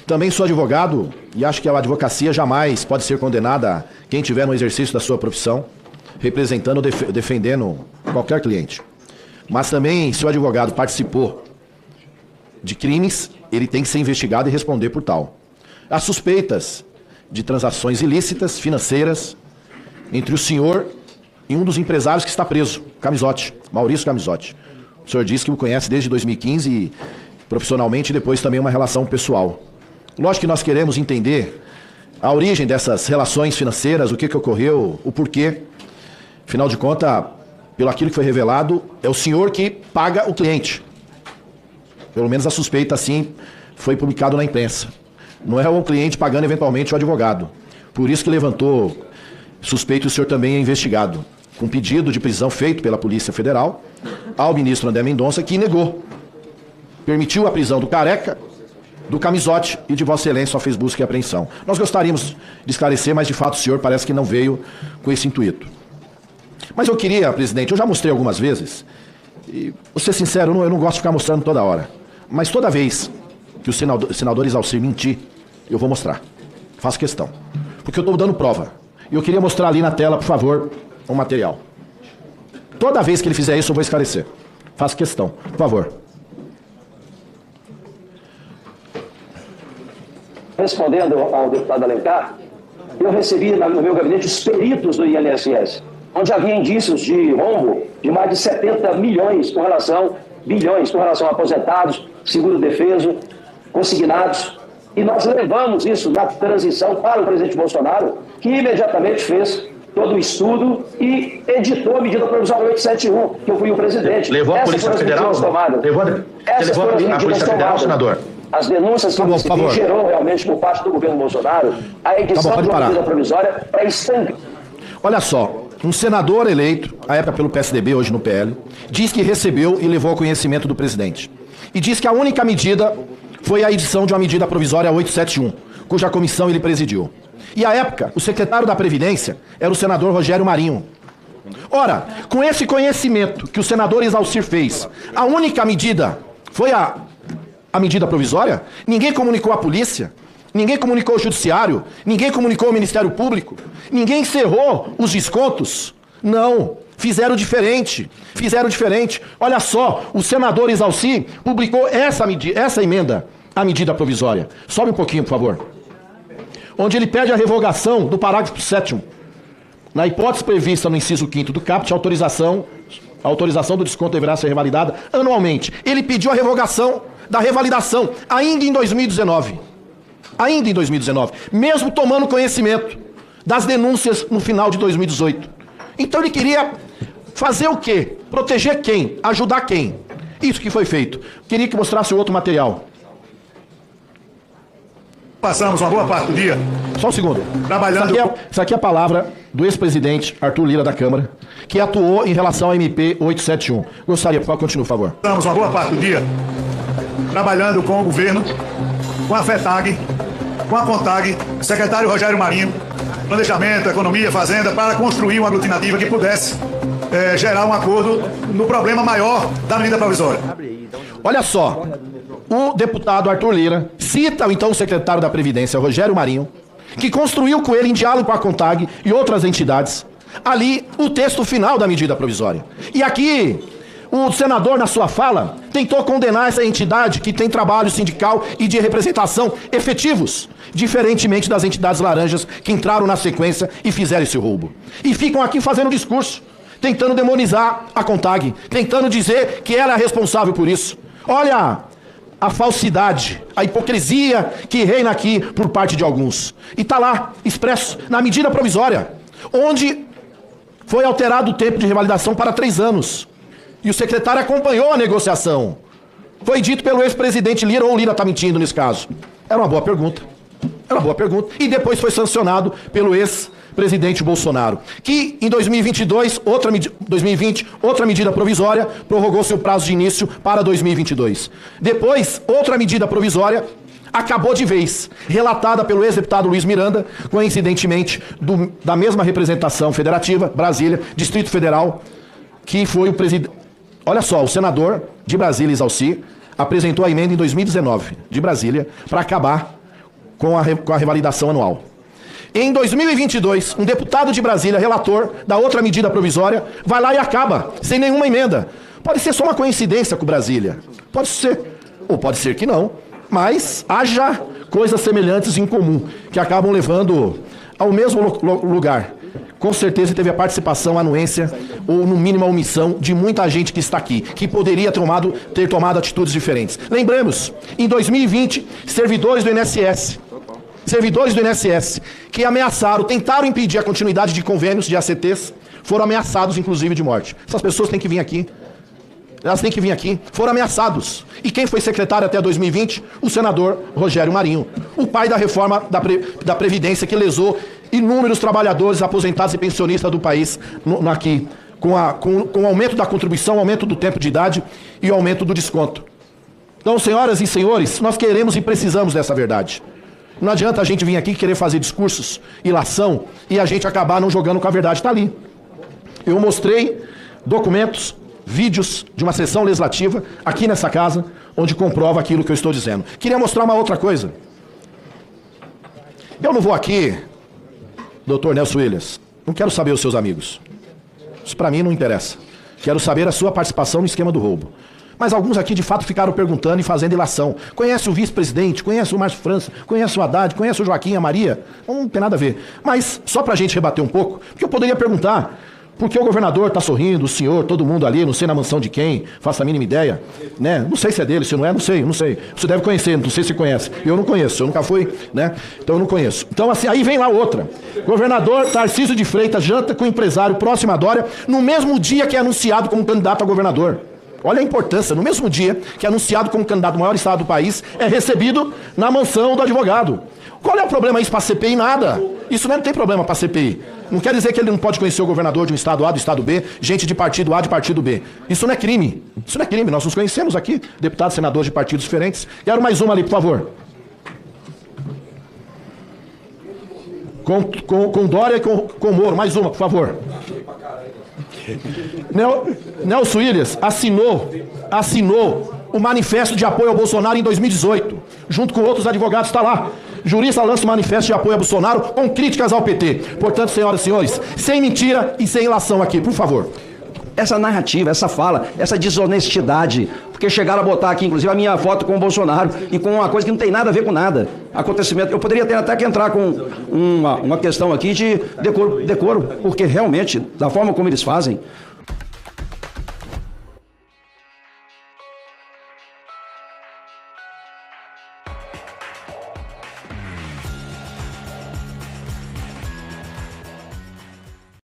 Também sou advogado e acho que a advocacia jamais pode ser condenada quem estiver no exercício da sua profissão, representando ou defendendo qualquer cliente. Mas também, se o advogado participou de crimes, ele tem que ser investigado e responder por tal. Há suspeitas de transações ilícitas, financeiras, entre o senhor e um dos empresários que está preso, Camizotti, Maurício Camizotti. O senhor disse que o conhece desde 2015 e profissionalmente e depois também uma relação pessoal. Lógico que nós queremos entender a origem dessas relações financeiras, o que ocorreu, o porquê. Afinal de contas, pelo aquilo que foi revelado, é o senhor que paga o cliente. Pelo menos a suspeita assim foi publicado na imprensa. Não é o cliente pagando eventualmente o advogado. Por isso que levantou suspeito e o senhor também é investigado, com pedido de prisão feito pela Polícia Federal ao ministro André Mendonça, que negou. Permitiu a prisão do Careca, do Camizotti e de Vossa Excelência só fez busca e apreensão. Nós gostaríamos de esclarecer, mas de fato o senhor parece que não veio com esse intuito. Mas eu queria, presidente, eu já mostrei algumas vezes, e vou ser sincero, eu não gosto de ficar mostrando toda hora, mas toda vez que o senador Exalcir mentir, eu vou mostrar. Faço questão. Porque eu estou dando prova. E eu queria mostrar ali na tela, por favor, um material. Toda vez que ele fizer isso, eu vou esclarecer. Faço questão. Por favor. Respondendo ao deputado Alencar, eu recebi no meu gabinete os peritos do INSS, onde havia indícios de rombo de mais de 70 bilhões com relação a aposentados, seguro-defeso, consignados. E nós levamos isso na transição para o presidente Bolsonaro, que imediatamente fez todo o estudo e editou a medida provisória 871, que eu fui o presidente. Levou a Polícia Federal? Essas foram as medidas tomadas. Senador? As denúncias que o gerou realmente por parte do governo Bolsonaro, a edição de uma medida provisória para estanque. Olha só, um senador eleito, à época pelo PSDB, hoje no PL, diz que recebeu e levou ao conhecimento do presidente. E diz que a única medida foi a edição de uma medida provisória 871, cuja comissão ele presidiu. E à época, o secretário da Previdência era o senador Rogério Marinho. Ora, com esse conhecimento que o senador Exalcir fez, a única medida foi a medida provisória? Ninguém comunicou à polícia? Ninguém comunicou ao judiciário? Ninguém comunicou ao Ministério Público? Ninguém encerrou os descontos? Não. Fizeram diferente. Olha só, o senador Exalcir publicou essa emenda à medida provisória. Sobe um pouquinho, por favor. Onde ele pede a revogação do parágrafo 7º. Na hipótese prevista no inciso 5º do caput, a autorização do desconto deverá ser revalidada anualmente. Ele pediu a revogação da revalidação ainda em 2019. Mesmo tomando conhecimento das denúncias no final de 2018. Então ele queria fazer o quê? Proteger quem? Ajudar quem? Isso que foi feito. Queria que mostrasse o outro material. Passamos uma boa parte do dia. Só um segundo. Trabalhando. Isso aqui é a palavra do ex-presidente Arthur Lira da Câmara, que atuou em relação à MP 871. Gostaria, por favor, continue, por favor. Passamos uma boa parte do dia trabalhando com o governo, com a FETAG, com a CONTAG, secretário Rogério Marinho, Planejamento, Economia, Fazenda, para construir uma aglutinativa que pudesse gerar um acordo no problema maior da medida provisória. Olha só, o deputado Arthur Lira cita então o secretário da Previdência, Rogério Marinho, que construiu com ele em diálogo com a CONTAG e outras entidades, ali o texto final da medida provisória. E aqui, o senador, na sua fala, tentou condenar essa entidade que tem trabalho sindical e de representação efetivos, diferentemente das entidades laranjas que entraram na sequência e fizeram esse roubo. E ficam aqui fazendo discurso, tentando demonizar a CONTAG, tentando dizer que ela é responsável por isso. Olha a falsidade, a hipocrisia que reina aqui por parte de alguns. E está lá, expresso, na medida provisória, onde foi alterado o tempo de revalidação para 3 anos. E o secretário acompanhou a negociação. Foi dito pelo ex-presidente Lira, ou o Lira está mentindo nesse caso? Era uma boa pergunta. E depois foi sancionado pelo ex-presidente Bolsonaro, que em 2020, outra medida provisória, prorrogou seu prazo de início para 2022. Depois, outra medida provisória acabou de vez, relatada pelo ex-deputado Luiz Miranda, coincidentemente da mesma representação federativa, Brasília, Distrito Federal, que foi o presidente. Olha só, o senador de Brasília, Exalcir, apresentou a emenda em 2019, de Brasília, para acabar com a revalidação anual. Em 2022, um deputado de Brasília, relator da outra medida provisória, vai lá e acaba, sem nenhuma emenda. Pode ser só uma coincidência com Brasília. Pode ser. Ou pode ser que não. Mas haja coisas semelhantes em comum, que acabam levando ao mesmo lugar. Com certeza teve a participação, a anuência, ou no mínimo a omissão de muita gente que está aqui, que poderia ter tomado atitudes diferentes. Lembramos, em 2020, servidores do INSS que ameaçaram, tentaram impedir a continuidade de convênios de ACTs, foram ameaçados, inclusive, de morte. Essas pessoas têm que vir aqui. Elas têm que vir aqui. Foram ameaçados. E quem foi secretário até 2020? O senador Rogério Marinho, o pai da reforma da Previdência, que lesou inúmeros trabalhadores, aposentados e pensionistas do país aqui, com o aumento da contribuição, aumento do tempo de idade e o aumento do desconto. Então, senhoras e senhores, nós queremos e precisamos dessa verdade. Não adianta a gente vir aqui querer fazer discursos, ilação, e a gente acabar não jogando com a verdade. Está ali. Eu mostrei documentos, vídeos de uma sessão legislativa aqui nessa casa, onde comprova aquilo que eu estou dizendo. Queria mostrar uma outra coisa. Eu não vou aqui, doutor Nelson Williams, não quero saber os seus amigos. Isso para mim não interessa. Quero saber a sua participação no esquema do roubo. Mas alguns aqui, de fato, ficaram perguntando e fazendo ilação. Conhece o vice-presidente, conhece o Márcio França, conhece o Haddad, conhece o Joaquim, a Maria? Não tem nada a ver. Mas, só pra gente rebater um pouco, porque eu poderia perguntar por que o governador tá sorrindo, o senhor, todo mundo ali, não sei na mansão de quem, faço a mínima ideia, né? Não sei se é dele, se não é, não sei. Você deve conhecer, não sei se conhece. Eu não conheço, eu nunca fui, né? Então eu não conheço. Então, assim, aí vem lá outra. Governador Tarcísio de Freitas janta com o empresário próximo a Dória no mesmo dia que é anunciado como candidato a governador. Olha a importância, no mesmo dia que é anunciado como candidato ao maior estado do país, é recebido na mansão do advogado. Qual é o problema isso para a CPI? Nada. Isso não tem problema para a CPI. Não quer dizer que ele não pode conhecer o governador de um estado A, do estado B, gente de partido A, de partido B. Isso não é crime. Isso não é crime. Nós nos conhecemos aqui, deputados, senadores de partidos diferentes. Quero mais uma ali, por favor. Com Dória e com Moro. Mais uma, por favor. Nelson Williams assinou o manifesto de apoio ao Bolsonaro em 2018, junto com outros advogados, está lá. Jurista lança o manifesto de apoio a Bolsonaro com críticas ao PT. Portanto, senhoras e senhores, sem mentira e sem ilação aqui, por favor. Essa narrativa, essa fala, essa desonestidade, porque chegaram a botar aqui, inclusive, a minha foto com o Bolsonaro e com uma coisa que não tem nada a ver com nada. Acontecimento. Eu poderia ter até que entrar com uma questão aqui de decoro, porque realmente, da forma como eles fazem,